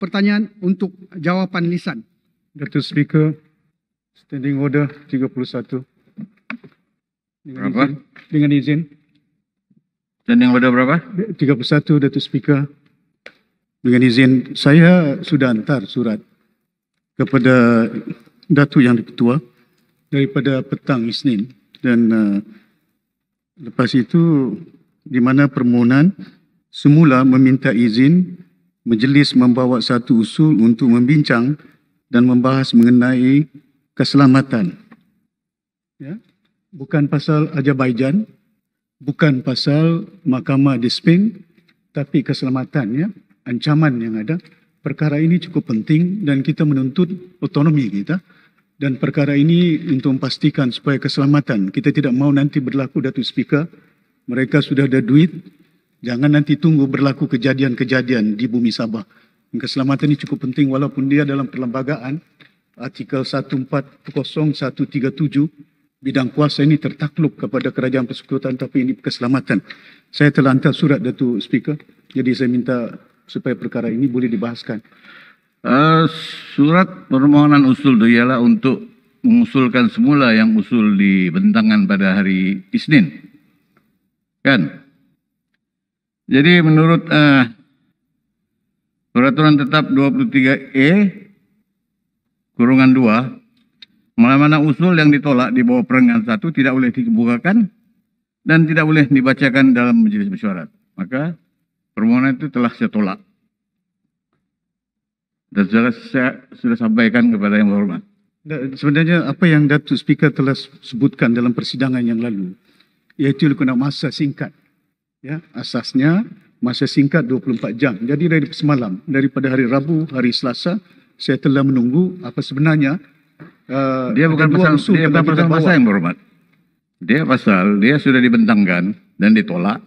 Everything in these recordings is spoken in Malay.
pertanyaan untuk jawapan lisan. Datuk Speaker, Standing Order 31. Berapa? Dengan izin. Standing order berapa? 31, Datuk Speaker. Dengan izin, saya sudah hantar surat kepada Datuk Yang Ketua daripada petang Isnin. Dan lepas itu, di mana permohonan semula meminta izin majlis membawa satu usul untuk membincang dan membahas mengenai keselamatan. Ya? Bukan pasal Azerbaijan, bukan pasal Mahkamah Disiplin, tapi keselamatan, ya, ancaman yang ada. Perkara ini cukup penting dan kita menuntut otonomi kita. Dan perkara ini untuk memastikan supaya keselamatan. Kita tidak mau nanti berlaku, Datuk Speaker, mereka sudah ada duit, jangan nanti tunggu berlaku kejadian-kejadian di bumi Sabah. Keselamatan ini cukup penting walaupun dia dalam perlembagaan, artikel 140-137, bidang kuasa ini tertakluk kepada kerajaan persekutuan, tapi ini keselamatan. Saya telah hantar surat, Datuk Speaker, jadi saya minta supaya perkara ini boleh dibahaskan. Surat permohonan usul itu ialah untuk mengusulkan semula yang usul dibentangkan pada hari Isnin. Kan? Jadi menurut Peraturan Tetap 23E kurungan 2, mana-mana usul yang ditolak di bawah perenggan 1 tidak boleh dikemukakan dan tidak boleh dibacakan dalam majelis mesyuarat. Maka permohonan itu telah saya tolak. Dan saya sudah sampaikan kepada yang berhormat. Sebenarnya apa yang Datuk Speaker telah sebutkan dalam persidangan yang lalu, iaitu kena masa singkat. Ya, asasnya masa singkat 24 jam. Jadi dari semalam, daripada hari Rabu, hari Selasa, saya telah menunggu apa sebenarnya. Dia bukan pasal masa yang berhormat. Dia sudah dibentangkan dan ditolak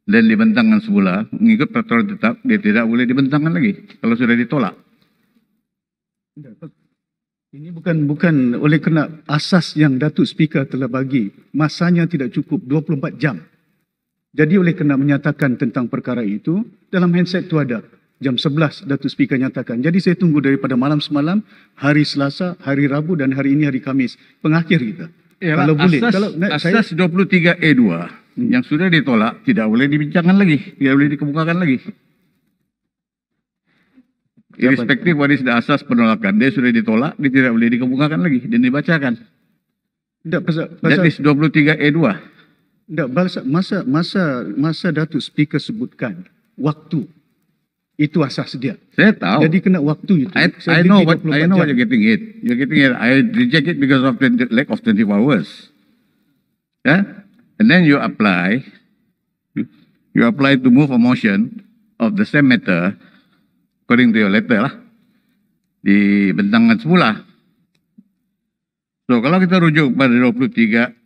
dan dibentangkan semula mengikut peraturan tetap, dia tidak boleh dibentangkan lagi kalau sudah ditolak. Ini bukan oleh kerana asas yang Datuk Speaker telah bagi, masanya tidak cukup 24 jam. Jadi oleh kerana menyatakan tentang perkara itu, dalam handset itu ada. Jam 11 Datuk Speaker nyatakan. Jadi saya tunggu daripada malam semalam, hari Selasa, hari Rabu dan hari ini hari Khamis. Pengakhir kita. Kalau boleh. Asas 23E2 yang sudah ditolak tidak boleh dibincangkan lagi. Tidak boleh dikemukakan lagi. Irrespective what is the asas penolakan. Dia sudah ditolak, dia tidak boleh dikemukakan lagi dan dibacakan. That is 23E2. Masa Datuk Speaker sebutkan waktu. Itu asas dia. Saya tahu. Jadi kena waktu itu. I know what you're getting it. You're getting it. I reject it because of the lack of 24 hours. Yeah? And then you apply to move a motion of the same matter according to your letter lah. Dibentangkan semula. So kalau kita rujuk pada 23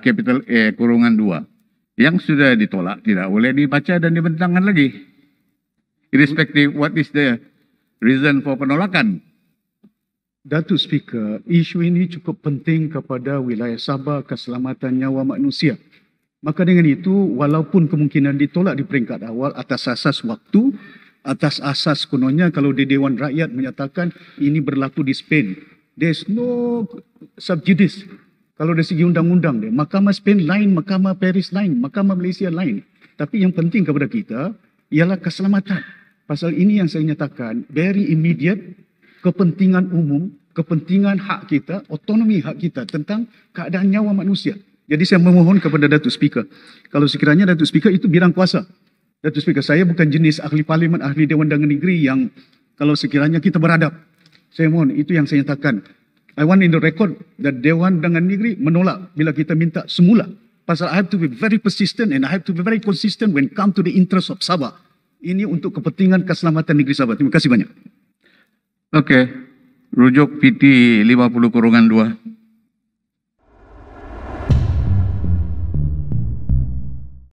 capital E kurungan 2 yang sudah ditolak tidak boleh dibaca dan dibentangkan lagi. Irrespective what is the reason for penolakan. Datuk Speaker, isu ini cukup penting kepada wilayah Sabah, keselamatan nyawa manusia. Maka dengan itu, walaupun kemungkinan ditolak di peringkat awal atas asas waktu, atas asas kononnya kalau di Dewan Rakyat menyatakan ini berlaku di Spain. There's no subjudice. Kalau dari segi undang-undang dia, Mahkamah Spain lain, Mahkamah Paris lain, Mahkamah Malaysia lain. Tapi yang penting kepada kita ialah keselamatan. Pasal ini yang saya nyatakan, very immediate, kepentingan umum, kepentingan hak kita, otonomi hak kita tentang keadaan nyawa manusia. Jadi saya memohon kepada Datuk Speaker, kalau sekiranya Datuk Speaker itu bidang kuasa. Datuk Speaker, saya bukan jenis ahli parlimen, ahli Dewan Undangan Negeri yang kalau sekiranya kita beradab. Saya mohon, itu yang saya nyatakan. I want in the record that Dewan Undangan Negeri menolak bila kita minta semula. Pasal I have to be very persistent and I have to be very consistent when come to the interest of Sabah. Ini untuk kepentingan keselamatan negeri Sabah. Terima kasih banyak. Okey. Rujuk PT 50 kurungan 2.